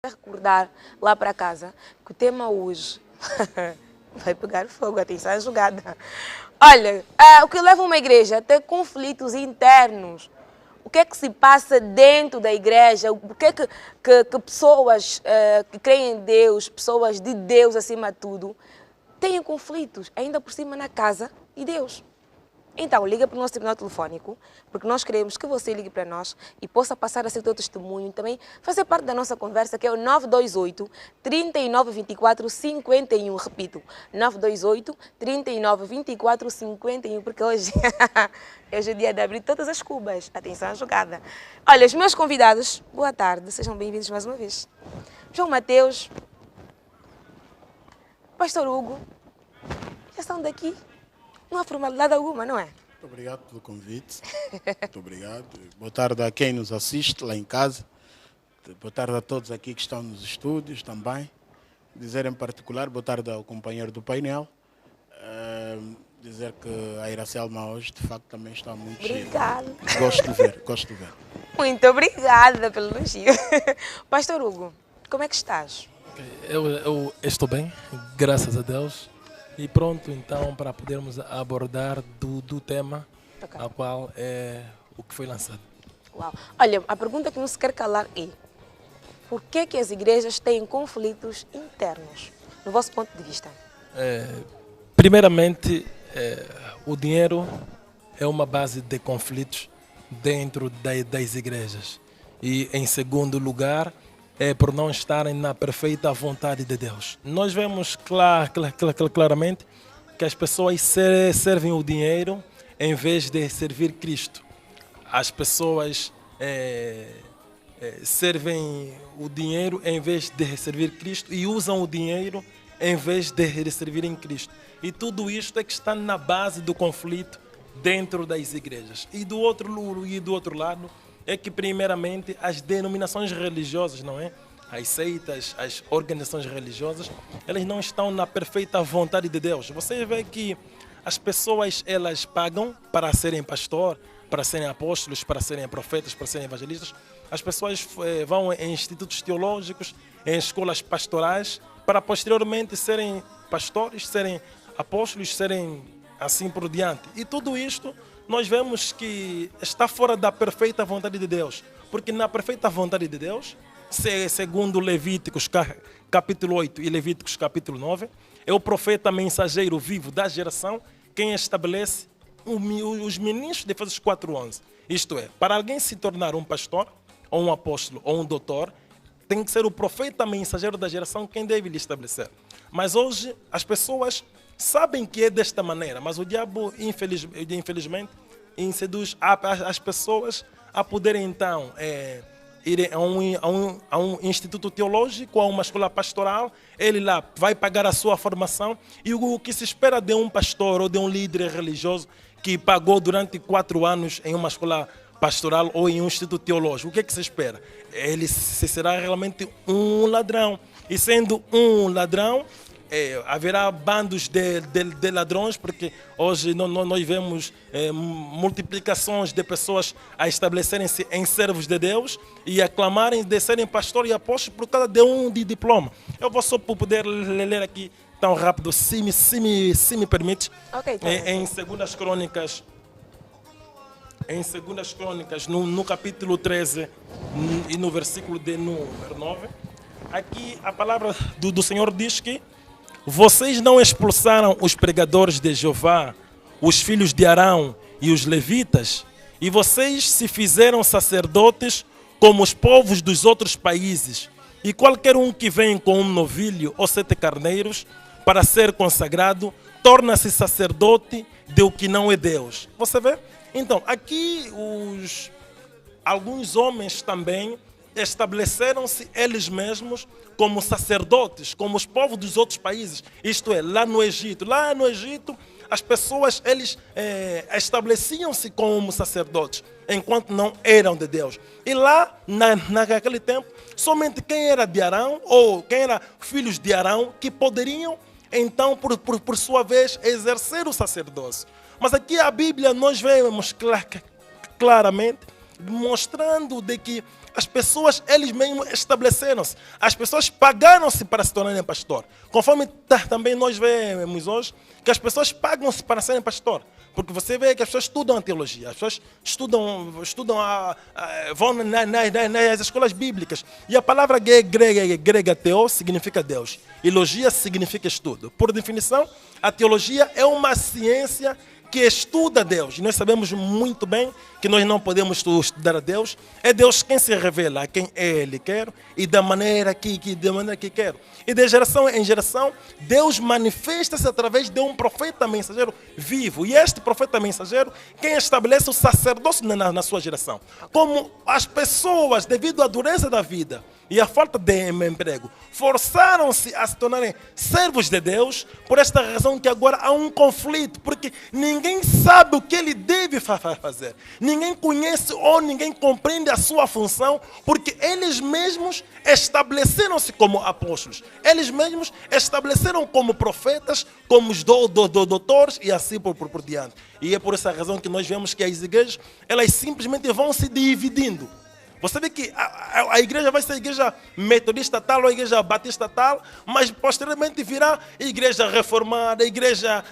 a recordar lá para casa que o tema hoje vai pegar fogo, atenção à jogada. Olha, o que leva uma igreja a ter conflitos internos? O que é que se passa dentro da igreja? O que é que pessoas que creem em Deus, pessoas de Deus acima de tudo, têm conflitos, ainda por cima na casa de Deus? Então, liga para o nosso terminal telefónico, porque nós queremos que você ligue para nós e possa passar a ser teu testemunho, também fazer parte da nossa conversa, que é o 928 39 24 51. Repito, 928 39 24 51, porque hoje, hoje é o dia de abrir todas as cubas. Atenção à jogada. Olha, os meus convidados, boa tarde, sejam bem-vindos mais uma vez. João Mateus, Pastor Hugo, já estão daqui? Não há formalidade alguma, não é? Muito obrigado pelo convite. Muito obrigado. Boa tarde a quem nos assiste lá em casa. Boa tarde a todos aqui que estão nos estúdios também. Dizer em particular, boa tarde ao companheiro do painel. Dizer que a Iracelma hoje, de facto, também está muito cheia. Obrigada. Gosto de ver, gosto de ver. Muito obrigada pelo elogio. Pastor Hugo, como é que estás? Eu estou bem, graças a Deus. E pronto, então, para podermos abordar do tema, Ok. ao qual é o que foi lançado. Uau. Olha, a pergunta que não se quer calar é: por que as igrejas têm conflitos internos, no vosso ponto de vista? Primeiramente, o dinheiro é uma base de conflitos dentro das igrejas. E, em segundo lugar, é por não estarem na perfeita vontade de Deus. Nós vemos claramente que as pessoas servem o dinheiro em vez de servir Cristo. As pessoas servem o dinheiro em vez de servir Cristo e usam o dinheiro em vez de servir em Cristo. E tudo isto é que está na base do conflito dentro das igrejas. E do outro lado, é que primeiramente as denominações religiosas, não é? As seitas, as organizações religiosas, elas não estão na perfeita vontade de Deus. Você vê que as pessoas, elas pagam para serem pastor, para serem apóstolos, para serem profetas, para serem evangelistas. As pessoas vão em institutos teológicos, em escolas pastorais, para posteriormente serem pastores, serem apóstolos, serem assim por diante. E tudo isto nós vemos que está fora da perfeita vontade de Deus. Porque na perfeita vontade de Deus, segundo Levíticos capítulo 8 e Levíticos capítulo 9, é o profeta mensageiro vivo da geração quem estabelece os ministros de Efésios 4:11. Isto é, para alguém se tornar um pastor, ou um apóstolo, ou um doutor, tem que ser o profeta mensageiro da geração quem deve lhe estabelecer. Mas hoje as pessoas sabem que é desta maneira, mas o diabo, infelizmente, seduz as pessoas a poderem então ir a um instituto teológico, a uma escola pastoral. Ele lá vai pagar a sua formação, e o que se espera de um pastor ou de um líder religioso que pagou durante 4 anos em uma escola pastoral ou em um instituto teológico, o que é que se espera? Ele será realmente um ladrão. E sendo um ladrão, haverá bandos de ladrões, porque hoje nós vemos multiplicações de pessoas a estabelecerem-se em servos de Deus e a clamarem de serem pastor e apóstolo por causa de um diploma. Eu vou só poder ler aqui tão rápido, se me permite. Ok, tá. Em 2 Crônicas, no capítulo 13 e no versículo de número 9, aqui a palavra do Senhor diz que vocês não expulsaram os pregadores de Jeová, os filhos de Arão e os levitas, e vocês se fizeram sacerdotes como os povos dos outros países. E qualquer um que vem com um novilho ou 7 carneiros para ser consagrado, torna-se sacerdote de o que não é Deus. Você vê? Então, aqui alguns homens também estabeleceram-se eles mesmos como sacerdotes, como os povos dos outros países. Isto é, lá no Egito. Lá no Egito, as pessoas, eles estabeleciam-se como sacerdotes, enquanto não eram de Deus. E lá, naquele tempo, somente quem era de Arão, ou quem era filhos de Arão, que poderiam, então, por sua vez, exercer o sacerdócio. Mas aqui a Bíblia, nós vemos claramente mostrando de que as pessoas, eles mesmos estabeleceram-se. As pessoas pagaram-se para se tornarem pastor. Conforme também nós vemos hoje, que as pessoas pagam-se para serem pastor. Porque você vê que as pessoas estudam a teologia, as pessoas vão nas escolas bíblicas. E a palavra grega teo significa Deus. E logia significa estudo. Por definição, a teologia é uma ciência que estuda Deus. E nós sabemos muito bem que nós não podemos estudar a Deus. É Deus quem se revela a quem Ele quer e da maneira que quer. E de geração em geração, Deus manifesta-se através de um profeta mensageiro vivo. E este profeta mensageiro, quem estabelece o sacerdócio na sua geração. Como as pessoas, devido à dureza da vida e à falta de emprego, forçaram-se a se tornarem servos de Deus, por esta razão que agora há um conflito, porque ninguém sabe o que ele deve fazer. Ninguém conhece ou ninguém compreende a sua função, porque eles mesmos estabeleceram-se como apóstolos. Eles mesmos estabeleceram como profetas, como os doutores e assim por diante. E é por essa razão que nós vemos que as igrejas, elas simplesmente vão se dividindo. Você vê que a igreja vai ser a igreja metodista tal ou a igreja batista tal, mas posteriormente virá a igreja reformada, a igreja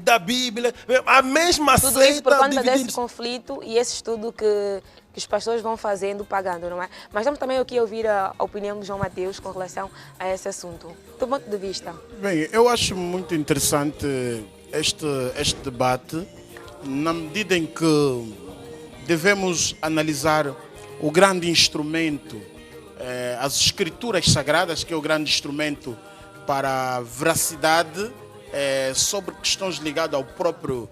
da Bíblia, a mesma seita. Tudo isso por conta desse conflito e esse estudo que os pastores vão fazendo, pagando, não é? Mas estamos também aqui a ouvir a opinião de João Mateus com relação a esse assunto. Do ponto de vista. Bem, eu acho muito interessante este debate, na medida em que devemos analisar o grande instrumento, as escrituras sagradas, que é o grande instrumento para a veracidade sobre questões ligadas ao próprio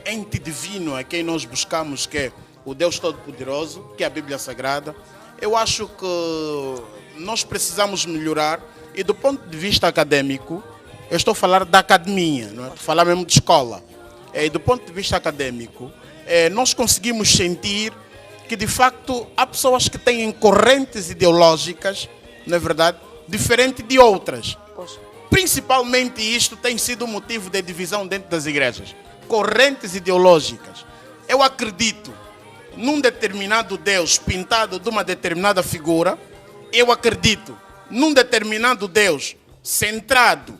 ente divino a quem nós buscamos, que é o Deus Todo-Poderoso, que é a Bíblia Sagrada. Eu acho que nós precisamos melhorar, e do ponto de vista acadêmico, eu estou a falar da academia, não é? Estou a falar mesmo de escola. E do ponto de vista acadêmico, nós conseguimos sentir que de facto há pessoas que têm correntes ideológicas, não é verdade, diferente de outras. Poxa. Principalmente isto tem sido motivo de divisão dentro das igrejas. Correntes ideológicas. Eu acredito num determinado Deus pintado de uma determinada figura. Eu acredito num determinado Deus centrado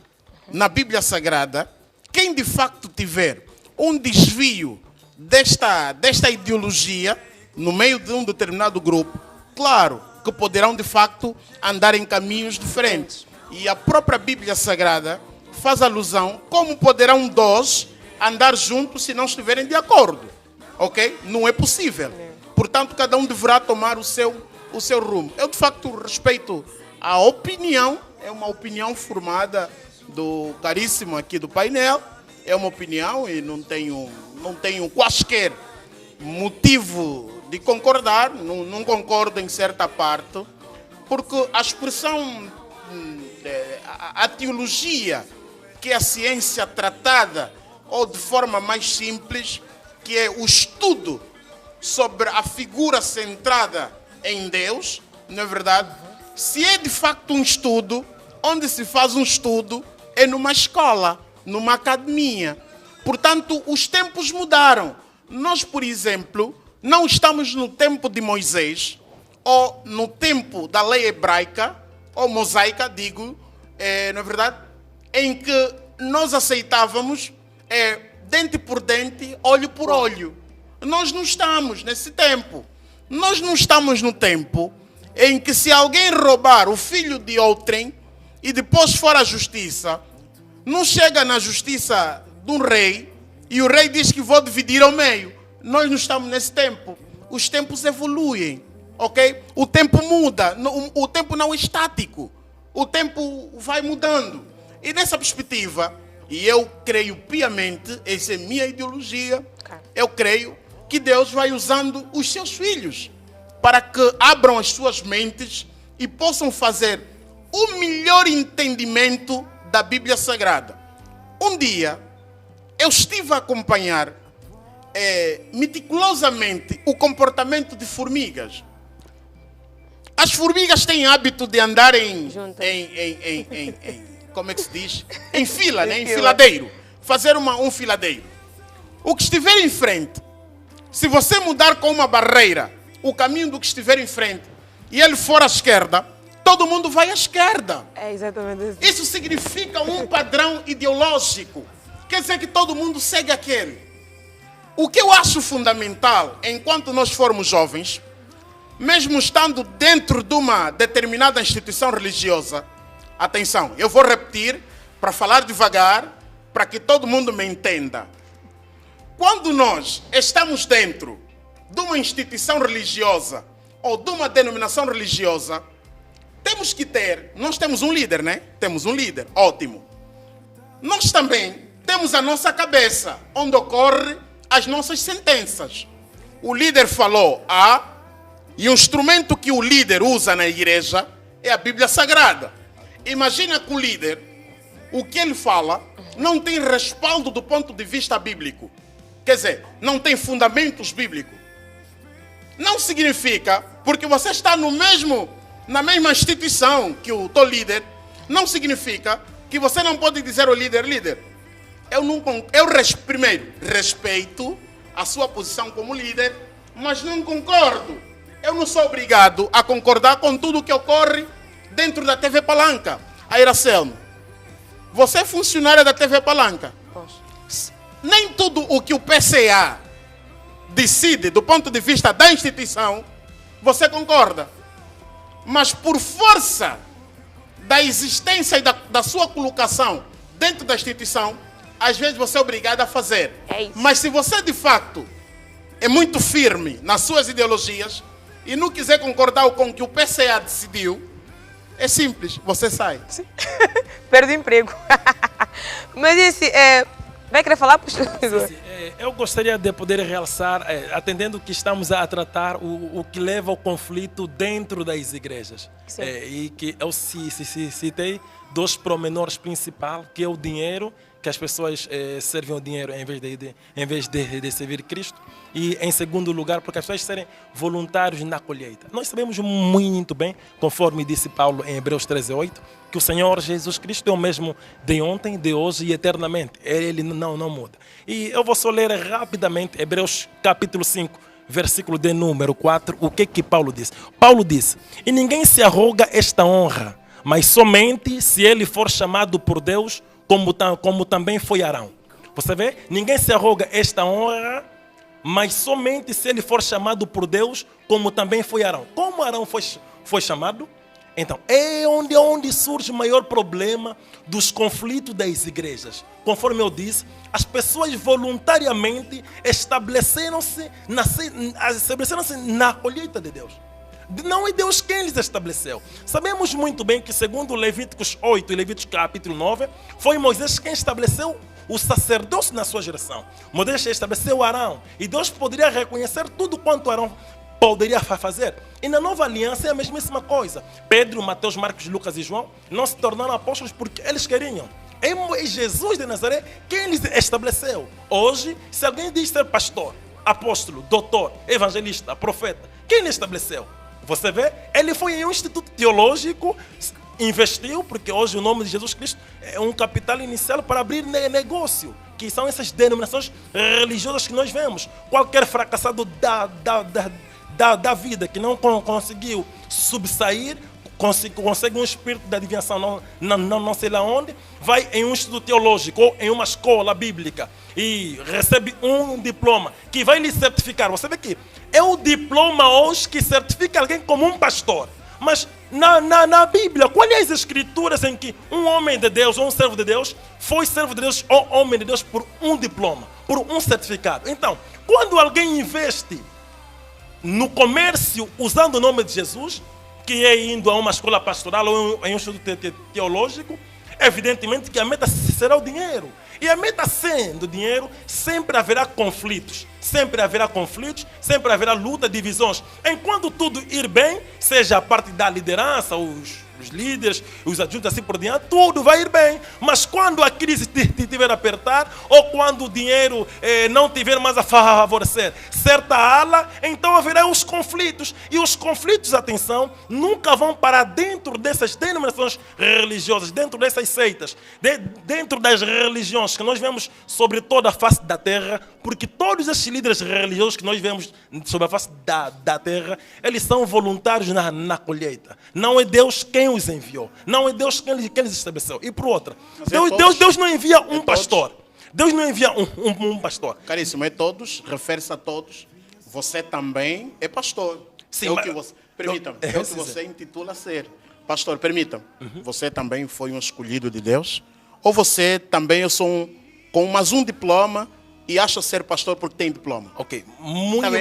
na Bíblia Sagrada. Quem de facto tiver um desvio desta ideologia no meio de um determinado grupo, claro que poderão de facto andar em caminhos diferentes. E a própria Bíblia Sagrada faz alusão como poderão dois andar juntos se não estiverem de acordo. Ok? Não é possível. Portanto, cada um deverá tomar o seu rumo. Eu de facto respeito a opinião, é uma opinião formada do caríssimo aqui do painel, é uma opinião e não tenho quaisquer motivo de concordar, não concordo em certa parte, porque a expressão, a teologia, que é a ciência tratada, ou de forma mais simples, que é o estudo sobre a figura centrada em Deus, não é verdade? Se é de facto um estudo, onde se faz um estudo é numa escola, numa academia. Portanto, os tempos mudaram. Nós, por exemplo, não estamos no tempo de Moisés, ou no tempo da lei hebraica, ou mosaica, digo, não é verdade? Em que nós aceitávamos dente por dente, olho por olho. Nós não estamos nesse tempo. Nós não estamos no tempo em que se alguém roubar o filho de outrem e depois for à justiça, não chega na justiça de um rei e o rei diz que vou dividir ao meio. Nós não estamos nesse tempo. Os tempos evoluem, ok? O tempo muda. O tempo não é estático. O tempo vai mudando. E nessa perspectiva, e eu creio piamente, essa é minha ideologia, eu creio que Deus vai usando os seus filhos para que abram as suas mentes e possam fazer o melhor entendimento da Bíblia Sagrada. Um dia, eu estive a acompanhar meticulosamente o comportamento de formigas. As formigas têm hábito de andar como é que se diz? Em fila, né? Em filadeiro. Fazer um filadeiro. O que estiver em frente Se você mudar com uma barreira o caminho do que estiver em frente e ele for à esquerda, todo mundo vai à esquerda. É exatamente isso. Isso significa um padrão ideológico. Quer dizer que todo mundo segue aquele. O que eu acho fundamental, enquanto nós formos jovens, mesmo estando dentro de uma determinada instituição religiosa, atenção, eu vou repetir para falar devagar, para que todo mundo me entenda. Quando nós estamos dentro de uma instituição religiosa ou de uma denominação religiosa, temos que ter, nós temos um líder, né? Temos um líder, ótimo. Nós também temos a nossa cabeça, onde ocorrem as nossas sentenças. O líder falou A, e o instrumento que o líder usa na igreja é a Bíblia Sagrada. Imagina que o líder, o que ele fala, não tem respaldo do ponto de vista bíblico. Quer dizer, não tem fundamentos bíblicos. Não significa, porque você está na mesma instituição que o teu líder, não significa que você não pode dizer ao líder, primeiro, respeito a sua posição como líder, mas não concordo. Eu não sou obrigado a concordar com tudo o que ocorre dentro da TV Palanca. A Iracelmo, você é funcionária da TV Palanca. Nem tudo o que o PCA decide do ponto de vista da instituição, você concorda. Mas por força da existência e da sua colocação dentro da instituição, às vezes você é obrigado a fazer. É isso. Mas se você de facto é muito firme nas suas ideologias e não quiser concordar com o que o PCA decidiu, é simples, você sai. Perde o emprego. Mas esse, vai querer falar, pastor? Eu gostaria de poder realçar, atendendo que estamos a tratar o que leva ao conflito dentro das igrejas. E que eu citei dois promenores principais, que é o dinheiro, que as pessoas servem o dinheiro em vez de servir Cristo. E em segundo lugar, porque as pessoas serem voluntários na colheita. Nós sabemos muito bem, conforme disse Paulo em Hebreus 13:8, que o Senhor Jesus Cristo é o mesmo de ontem, de hoje e eternamente. Ele não muda. E eu vou só ler rapidamente Hebreus capítulo 5, versículo de número 4, o que Paulo diz. Paulo diz: e ninguém se arroga esta honra, mas somente se ele for chamado por Deus, como também foi Arão. Você vê? Ninguém se arroga esta honra, mas somente se ele for chamado por Deus, como também foi Arão. Como Arão foi chamado? Então, é onde surge o maior problema dos conflitos das igrejas. Conforme eu disse, as pessoas voluntariamente estabeleceram-se na colheita de Deus. Não é Deus quem lhes estabeleceu. Sabemos muito bem que, segundo Levíticos 8 e Levíticos capítulo 9, foi Moisés quem estabeleceu o sacerdócio na sua geração. Moisés estabeleceu Arão. E Deus poderia reconhecer tudo quanto Arão poderia fazer. E na nova aliança é a mesmíssima coisa. Pedro, Mateus, Marcos, Lucas e João não se tornaram apóstolos porque eles queriam. É Jesus de Nazaré quem lhes estabeleceu. Hoje, se alguém diz ser pastor, apóstolo, doutor, evangelista, profeta, quem lhe estabeleceu? Você vê? Ele foi em um instituto teológico, investiu, porque hoje o nome de Jesus Cristo é um capital inicial para abrir negócio, que são essas denominações religiosas que nós vemos. Qualquer fracassado da vida que não conseguiu subsair, consegue um espírito da adivinhação, não sei lá onde, vai em um instituto teológico ou em uma escola bíblica e recebe um diploma que vai lhe certificar. Você vê que é o diploma hoje que certifica alguém como um pastor. Mas na Bíblia, quais são as escrituras em que um homem de Deus ou um servo de Deus foi servo de Deus ou homem de Deus por um diploma, por um certificado? Então, quando alguém investe no comércio usando o nome de Jesus, que é indo a uma escola pastoral ou em um instituto teológico, evidentemente que a meta será o dinheiro. E a meta sendo dinheiro, sempre haverá conflitos. Sempre haverá conflitos, sempre haverá luta, divisões. Enquanto tudo ir bem, seja a parte da liderança, os os líderes, os adjuntos, assim por diante, tudo vai ir bem. Mas quando a crise tiver a apertar, ou quando o dinheiro não tiver mais a favorecer certa ala, então haverá os conflitos. E os conflitos, atenção, nunca vão para dentro dessas denominações religiosas, dentro dessas seitas, dentro das religiões que nós vemos sobre toda a face da terra, porque todos esses líderes religiosos que nós vemos sobre a face da terra, eles são voluntários na colheita. Não é Deus quem os enviou. Não é Deus quem os estabeleceu. E por outra, Deus não envia um pastor. Deus não envia um pastor. Caríssimo, é todos, refere-se a todos. Você também é pastor. Sim, é o que você, permita-me, é o que você intitula ser. Pastor, permita-me, você também foi um escolhido de Deus? Ou você também, eu sou com mais um diploma e acha ser pastor porque tem diploma? Ok.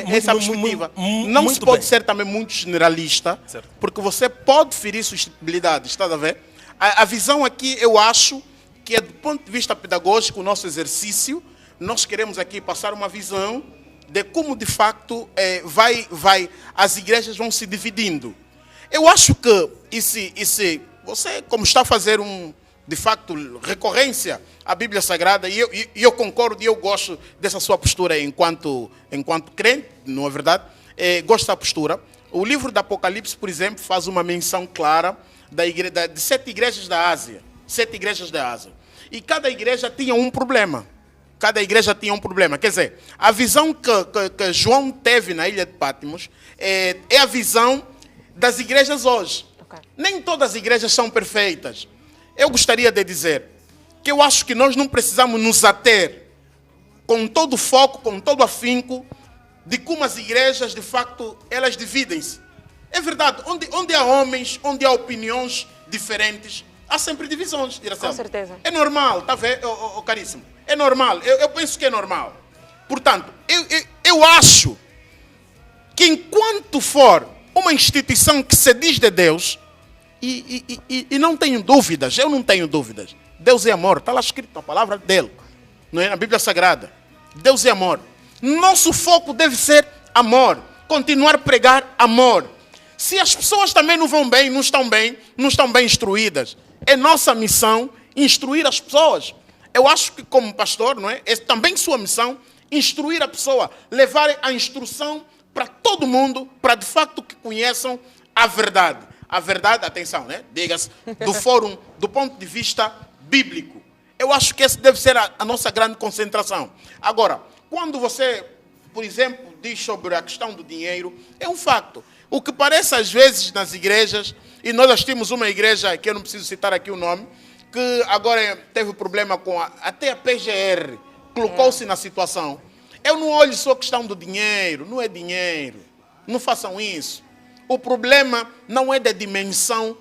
Essa perspectiva não se pode ser também muito generalista, certo, porque você pode ferir suscetibilidades, está a ver? A visão aqui, eu acho que é do ponto de vista pedagógico, o nosso exercício, nós queremos aqui passar uma visão de como de facto as igrejas vão se dividindo. Eu acho que você, como está a fazer de facto, recorrência à Bíblia Sagrada, e eu concordo e eu gosto dessa sua postura enquanto crente, não é verdade? Gosto dessa postura. O livro do Apocalipse, por exemplo, faz uma menção clara de 7 igrejas da Ásia. 7 igrejas da Ásia. E cada igreja tinha um problema. Cada igreja tinha um problema. Quer dizer, a visão que João teve na ilha de Patmos é a visão das igrejas hoje. Okay. Nem todas as igrejas são perfeitas. Eu gostaria de dizer que eu acho que nós não precisamos nos ater com todo o foco, com todo o afinco, de como as igrejas, de facto, elas dividem-se. É verdade, onde há homens, onde há opiniões diferentes, há sempre divisões. Com certeza. É normal, está a ver, caríssimo? É normal, eu penso que é normal. Portanto, eu acho que enquanto for uma instituição que se diz de Deus, e não tenho dúvidas, eu não tenho dúvidas. Deus é amor, está lá escrito na palavra dele, não é? Na Bíblia Sagrada. Deus é amor. Nosso foco deve ser amor, continuar a pregar amor. Se as pessoas também não vão bem, não estão bem instruídas, é nossa missão instruir as pessoas. Eu acho que como pastor, não é? É também sua missão instruir a pessoa, levar a instrução para todo mundo, para de facto que conheçam a verdade. A verdade, atenção, né? Diga-se, do ponto de vista bíblico. Eu acho que essa deve ser a nossa grande concentração. Agora, quando você, por exemplo, diz sobre a questão do dinheiro, é um facto. O que parece às vezes nas igrejas, e nós assistimos uma igreja, que eu não preciso citar aqui o nome, que agora teve problema com até a PGR, colocou-se na situação. Eu não olho só a questão do dinheiro, não é dinheiro. Não façam isso. O problema não é da dimensão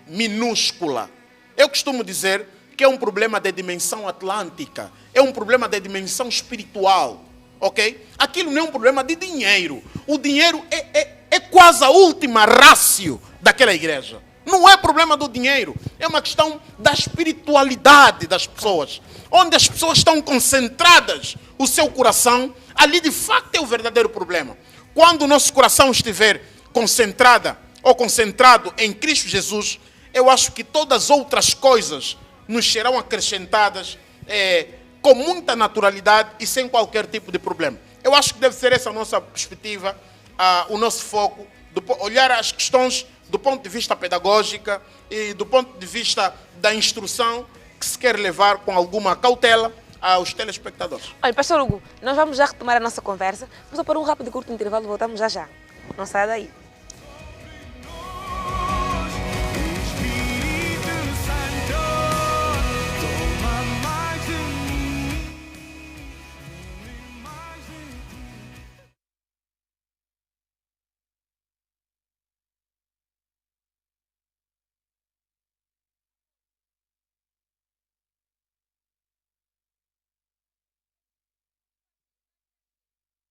minúscula. Eu costumo dizer que é um problema de dimensão atlântica. É um problema de dimensão espiritual. Ok? Aquilo não é um problema de dinheiro. O dinheiro é quase a última rácio daquela igreja. Não é problema do dinheiro. É uma questão da espiritualidade das pessoas. Onde as pessoas estão concentradas, o seu coração, ali de facto é o verdadeiro problema. Quando o nosso coração estiver concentrado em Cristo Jesus, eu acho que todas as outras coisas nos serão acrescentadas com muita naturalidade e sem qualquer tipo de problema. Eu acho que deve ser essa a nossa perspectiva, o nosso foco, olhar as questões do ponto de vista pedagógico e do ponto de vista da instrução que se quer levar com alguma cautela aos telespectadores. Olha, Pastor Hugo, nós vamos já retomar a nossa conversa. Vamos para um rápido e curto intervalo, voltamos já já. Não sai daí.